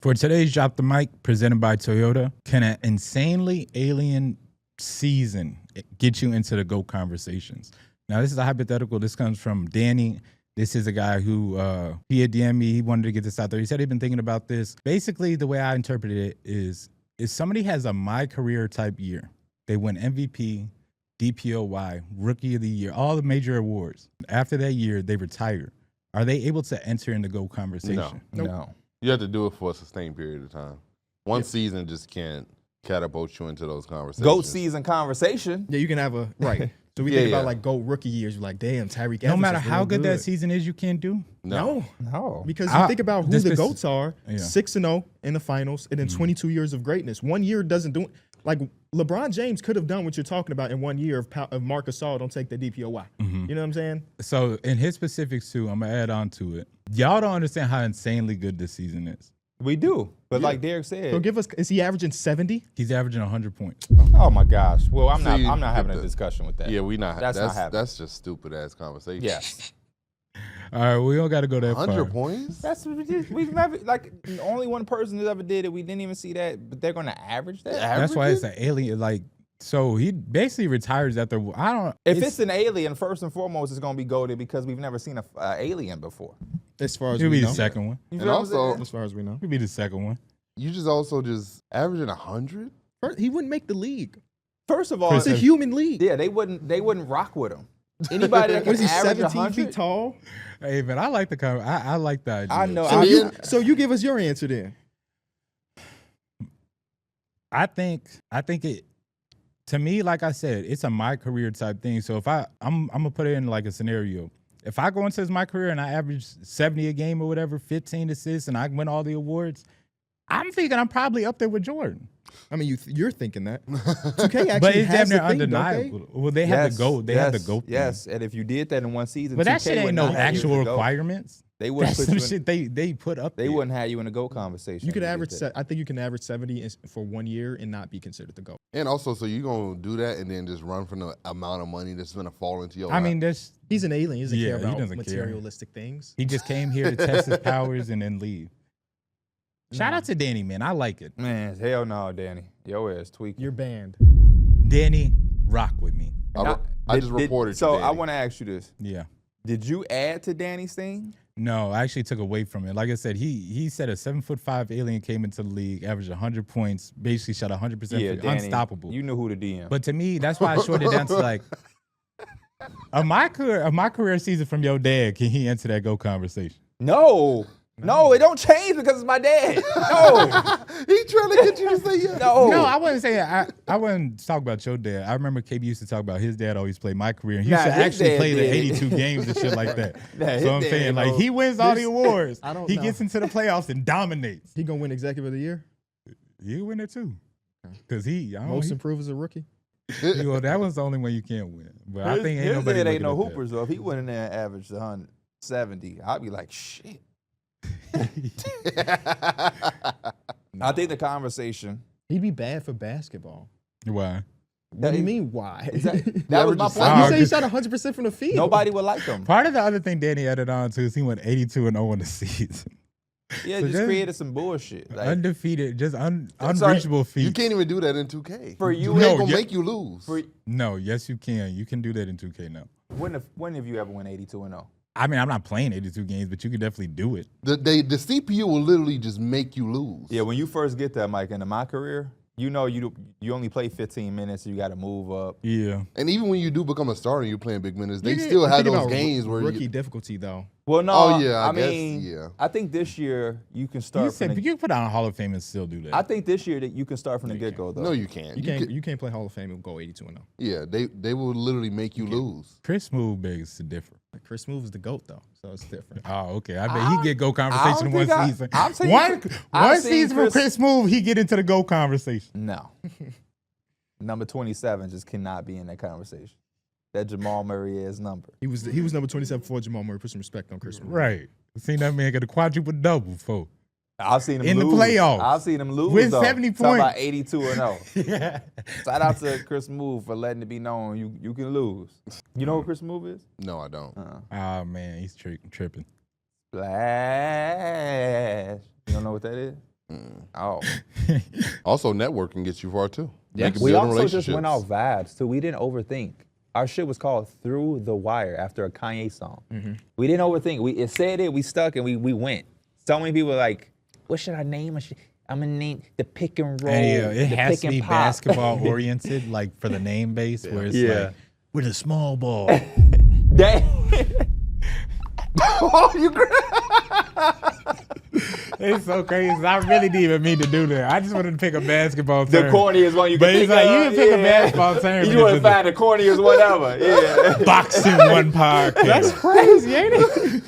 For today's Drop the Mic, presented by Toyota, can an insanely alien season get you into the GOAT conversations? Now, this is a hypothetical. This comes from Danny. This is a guy who he had DM'd me. He wanted to get this out there. He said he'd been thinking about this. Basically, the way I interpreted it is if somebody has a my career type year, they win MVP, DPOY, Rookie of the Year, all the major awards. After that year, they retire. Are they able to enter in the GOAT conversation? No. You have to do it for a sustained period of time. One season just can't catapult you into those conversations. GOAT season conversation. Yeah, you can have a right. So we think about like GOAT rookie years. You're like, damn, Tyreek. No matter how good that season is, you can't do. No. Because I- you think about who this the is- GOATs are: Yeah. 6-0 in the finals, and then 22 years of greatness. 1 year doesn't do. Like LeBron James could have done what you're talking about in 1 year if Marcus Gasol don't take the DPOY. You know what I'm saying? So in his specifics too, I'm gonna add on to it. Y'all don't understand how insanely good this season is. We do. But like Derek said, So give us. Is he averaging 70? He's averaging 100 points. oh my gosh. Well, I'm See, not having a the- discussion with that. Yeah, we not. That's not happening. That's just stupid ass conversation. Yes. All right, we don't got to go that 100 far. points. That's we've never like only one person has ever did it. We didn't even see that, but they're gonna average that. That's why it's an alien. Like, so he basically retires after. I don't. If it's an alien, first and foremost, it's gonna be goated because we've never seen a alien before. As far as he'll we be know. the second one. You And feel what I'm saying? also, As far as we know, He'll be the second one. you just averaging 100. he wouldn't make the league. First of all, It's a human league. yeah, they wouldn't rock with him. Anybody that What can is he? average 17 100, feet tall. Hey man, I like the comment. I like the idea. I know. So you give us your answer then. I think it. To me, like I said, it's a my career type thing. So if I'm gonna put it in like a scenario. If I go into my career and I average 70 a game or whatever, 15 assists, and I win all the awards, I'm thinking I'm probably up there with Jordan. I mean, you're thinking that. 2K actually But it's has damn near the thing, don't they? undeniable. Well, they had to go. They had to go. Yes, and if you did that in one season, But that 2K shit ain't would no not have you actual in the GOAT. requirements. They wouldn't That's put some you in, shit they put up. They there. wouldn't have you in a GOAT conversation. You could if did average. that. I think you can average 70 for 1 year and not be considered the GOAT. And also, so you gonna do that and then just run from the amount of money that's gonna fall into your I lap? mean, there's He's an alien. He doesn't Yeah, care he about doesn't care. materialistic things. he just came here to test his powers and then leave. Shout out to Danny, man. I like it. Man, hell no, Danny. Your ass tweaking. You're banned. Danny, rock with me. I just reported. So you, I want to ask you this: Yeah. did you add to Danny's thing? No, I actually took away from it. Like I said, he said a 7'5" alien came into the league, averaged 100 points, basically shot 100%, Yeah, Danny, unstoppable. You knew who to DM. But to me, that's why I shorted it down to like a my career season from your dad. Can he enter that GOAT conversation? no, it don't change because it's my dad. No, he trying to get you to say yes. no. No, I wouldn't say I wouldn't talk about your dad. I remember KB used to talk about his dad always played my career. And he used Nah, to his actually dad play the did. 82 games and shit like that. Nah, his So I'm dad saying, like, know. he wins all the awards. I don't He know. gets into the playoffs and dominates. He gonna win executive of the year. He'll win it too. Because Most improved as a rookie. well, that was the only one you can't win. But I think ain't his nobody dad ain't looking no at that. hoopers though. If he went in there and averaged 170, I'd be like, shit. I think the conversation. He'd be bad for basketball. Why? What do you mean? Why? That was my averages- point. You Oh, say he good. shot 100% from the field. Nobody would like him. Part of the other thing Danny added on to is he went 82-0 in the season. Yeah, So just just- created some bullshit. Like, Undefeated, just sorry, unreachable feat. You can't even do that in 2K. For you, It No, ain't gonna yeah. make you lose. No, yes, you can. You can do that in 2K now. when have you ever won 82-0? I mean, I'm not playing 82 games, but you can definitely do it. The CPU will literally just make you lose. Yeah, when you first get there, Mike, into my career, you know you only play 15 minutes, you got to move up. Yeah. And even when you do become a starter and you're playing big minutes, they Yeah, still I'm have thinking those about games where rookie you. difficulty though. Well, no, Oh, yeah, I I guess, mean, yeah. I think this year you can You start said, from but the, you can put on a Hall of Fame and still do that. I think this year that you can start from the get-go, though. No, you can't. You can't play Hall of Fame and go 82-0. Yeah, they will literally make you lose. Chris Smoove begs to differ. Chris Smoove is the GOAT though, so it's different. Oh, okay. I bet he get GOAT I conversation in don't one think season. I've seen One I've seen season from Chris Smoove, he get into the GOAT conversation. No. Number 27 just cannot be in that conversation. That Jamal Murray ass number. He was number 27 before Jamal Murray. Put some respect on Chris Smoove. Right. Seen that man get a quadruple double for. I've seen him In the lose. playoffs. I've seen him lose With though. 70 Talking about points. 82-0. Yeah. Shout out to Chris Smoove for letting it be known you can lose. You know what Chris Smoove is? No, I don't. Oh man, he's tripping. Splash. You don't know what that is? Oh. Also, networking gets you far too. Yeah. Making We building also just went relationships. off vibes too. We didn't overthink. Our shit was called Through the Wire after a Kanye song. We didn't overthink. It said it, we stuck, and we went. So many people were like, what should I name? I'm gonna name the pick and roll. And, it the has pick to and be pop. basketball oriented, like for the name base, where it's Yeah. like with a small ball. That- It's so crazy. I really didn't even mean to do that. I just wanted to pick a basketball the term. corniest one you But can it's think like of. you can pick a yeah. basketball term. You and want to it's find the corniest whatever. Yeah. a boxing one podcast. That's Crazy, ain't it?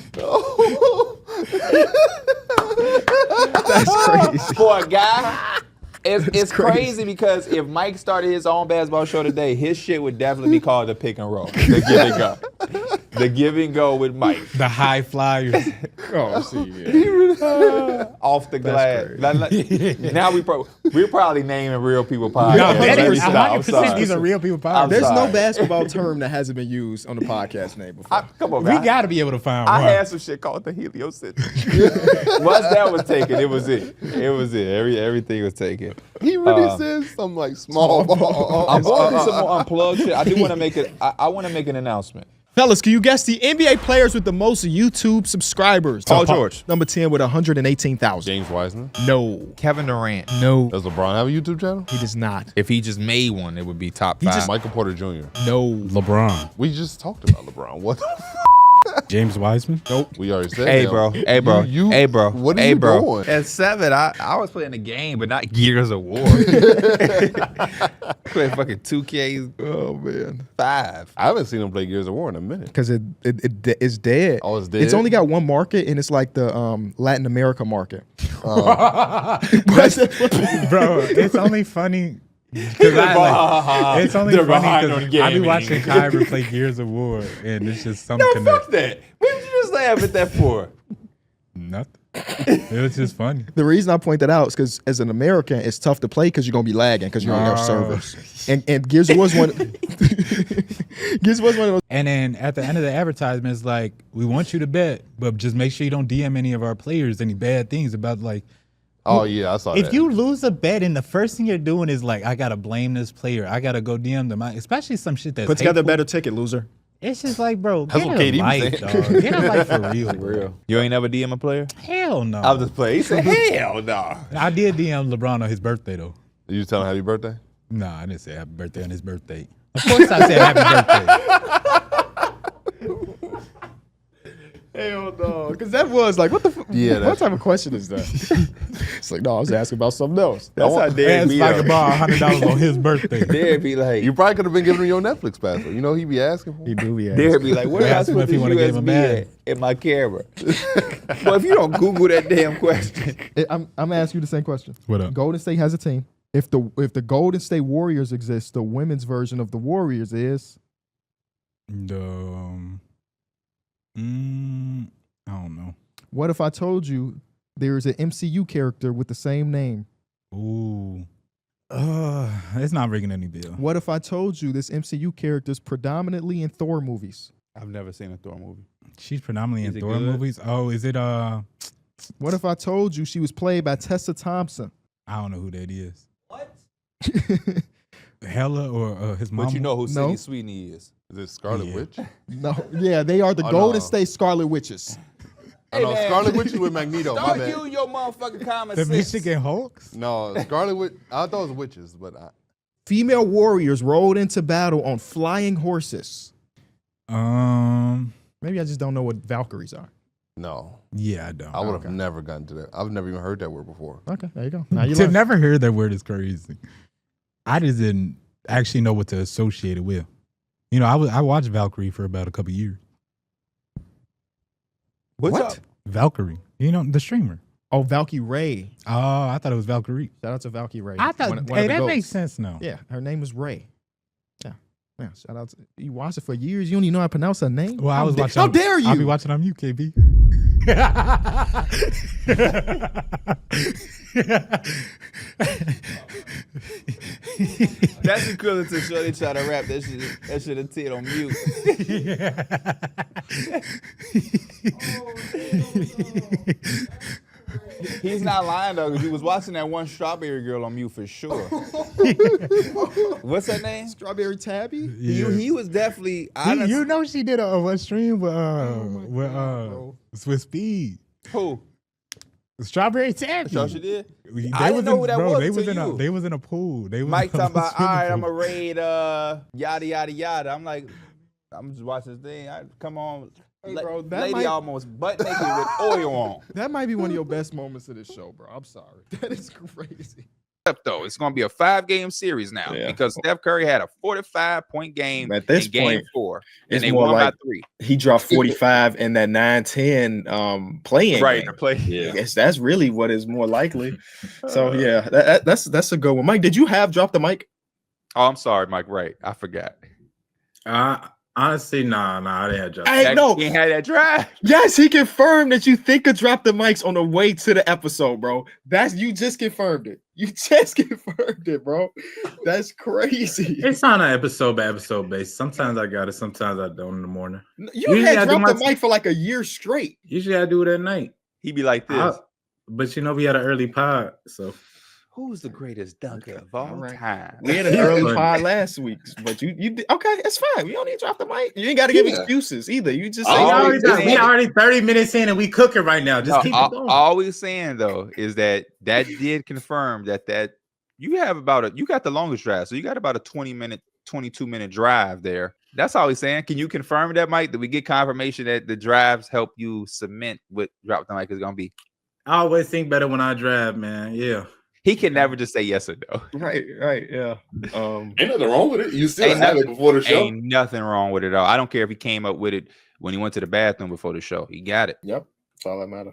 That's crazy. For a guy, it's crazy because if Mike started his own basketball show today, his shit would definitely be called the pick and roll. The give and go. The give and go with Mike. the high flyers. Oh, see, yeah. Off the glass. Now we're probably naming real people podcasts. No, that Let me is stop. I'm 100%. sorry. These are real people I'm podcasts. There's sorry. no basketball term that hasn't been used on the podcast name before. Come on, We man. got to be able to find I one. had some shit called the heliocentric. Once that was taken, it was it. It was it. Everything was taken. He really says something like small ball. I'm going to do some more unplugged shit. I do want to make it. I want to make an announcement. Fellas, can you guess the NBA players with the most YouTube subscribers? Paul George. Number 10 with 118,000. James Wiseman. No. Kevin Durant. No. Does LeBron have a YouTube channel? He does not. If he just made one, it would be top five. Michael Porter Jr. No. LeBron. We just talked about LeBron. What? James Wiseman. Nope. We already said. Hey him. bro, hey bro, You- hey bro, What are hey you bro. doing? At 7, I was playing the game, but not Gears of War. Playing fucking 2K5. Oh, man. I haven't seen him play Gears of War in a minute. Because it's dead. Oh, it's dead? It's only got one market, and it's like the Latin America market. Bro, it's only funny. It's only They're funny behind on because I be gaming. watching Kyra play Gears of War, and it's just some No, connect. fuck that. What did you just laugh at that for? Nothing. It was just funny. The reason I point that out is because as an American, it's tough to play because you're gonna be lagging because you don't have Oh. servers. And Gears was one. Gears was one of those. And then at the end of the advertisement, it's like, we want you to bet, but just make sure you don't DM any of our players any bad things about like. Oh yeah, I saw that. If you lose a bet and the first thing you're doing is like, I gotta blame this player, I gotta go DM them, especially some shit that's Put together a hateful. better ticket, loser. It's just like, bro, That's get what a KD was life, saying. dog. Get a life for real, bro. You ain't never DM a player? Hell no. I was just playing. He said, hell no. I did DM LeBron on his birthday though. Did you tell him happy birthday? Nah, I didn't say happy birthday on his birthday. Of course I said happy birthday. Hell no, because that was like, what the? Yeah, what that's- type of question is that? It's like, no, I was asking about something else. That's how Derek Ask be. Spike though. a ball $100 on his birthday. Derek be like, You probably could have been giving him your Netflix password. You know he'd be asking for. He do, yeah. Derek be like, where Ask else him put if this he wanna give him a USB bag. at in my camera? Well, if you don't Google that damn question. I'm gonna ask you the same question. What up? Golden State has a team. If the Golden State Warriors exist, the women's version of the Warriors is I don't know. what if I told you there is an MCU character with the same name? Ooh. It's not ringing any bell. What if I told you this MCU character is predominantly in Thor movies? I've never seen a Thor movie. She's predominantly Is in it Thor good? movies. Oh, is it What if I told you she was played by Tessa Thompson? I don't know who that is. What? Hella or his mom. But you know who No. Sidney Sweeney is. Is it Scarlet Yeah. Witch? No, yeah, they are the Oh, Golden no. State Scarlet Witches. I know man. Scarlet Witch is with Magneto. My Don't bad. use your motherfucking common The sense. Michigan Hulks? No, Scarlet Witch. I thought it was witches, but Female warriors rode into battle on flying horses. Maybe I just don't know what Valkyries are. no. Yeah, I don't. I would have never gotten to that. I've never even heard that word before. Okay, there you go. Now you To learn. never hear that word is crazy. I just didn't actually know what to associate it with. You know, I watched Valkyrie for about a couple years. What's What? up? Valkyrie, you know, the streamer. Oh, Valky Ray. Oh, I thought it was Valkyrie. Shout out to Valky Ray. I thought, One of hey, the that goats. makes sense now. Yeah, her name was Ray. Yeah. Yeah, shout out to you. Watched it for years. You don't even know how to pronounce her name. Well, I How was da- watching. How dare you? I'll be watching on mute, KB. That's equivalent to Shorty trying to rap. That shit a tit on mute. He's not lying though, because he was watching that one Strawberry Girl on mute for sure. What's her name? Strawberry Tabby? He was definitely. You know she did a stream with bro. Swiss Speed. Who? Strawberry Taffy. So she did. They I didn't know who that was They was until in you. they was in a pool. They was Mike in a talking about, all swimming right, I'm pool. gonna raid yada yada yada. I'm like, I'm just watching this thing. Come on, Hey, bro, that lady might- almost butt naked with oil on. That might be one of your best moments of this show, bro. I'm sorry. That is crazy. Though it's going to be a 5-game series now Yeah. because Steph Curry had a 45-point game At this in Game point, 4, it's and they more won like- by 3. He dropped 45 in that 9-10 playing Right game. to play. I guess that's really what is more likely. So yeah, that's a good one. Mike, did you have Drop the Mic? Oh, I'm sorry, Mike. Right, I forgot. Honestly, nah, I didn't have Drop. Hey, no. He had that drive. Yes, he confirmed that you think of Drop the Mics on the way to the episode, bro. You just confirmed it. You just confirmed it, bro. That's crazy. It's on an episode by episode basis. Sometimes I got it, sometimes I don't in the morning. You Usually I had do Drop the my- Mic for like a year straight. Usually I do it at night. He be like this. But we had an early pod, so Who's the greatest dunker of all right. time? We had an early Funny. pod last week, but you did okay. It's fine. We don't need to drop the mic. You ain't got to give excuses either. You just say, Always- we already 30 minutes in and we cooking right now. Just keep it going. All we saying though is that did confirm that you have you got the longest drive, so you got about a 22-minute drive there. That's all he's saying. Can you confirm that, Mike? Did we get confirmation that the drives help you cement what Drop the Mic is gonna be? I always think better when I drive, man. Yeah. He can never just say yes or no. right, yeah. Ain't nothing wrong with it. You still Ain't have nothing- it before the show. Ain't nothing wrong with it at all. I don't care if he came up with it when he went to the bathroom before the show. He got it. Yep, that's all that matters.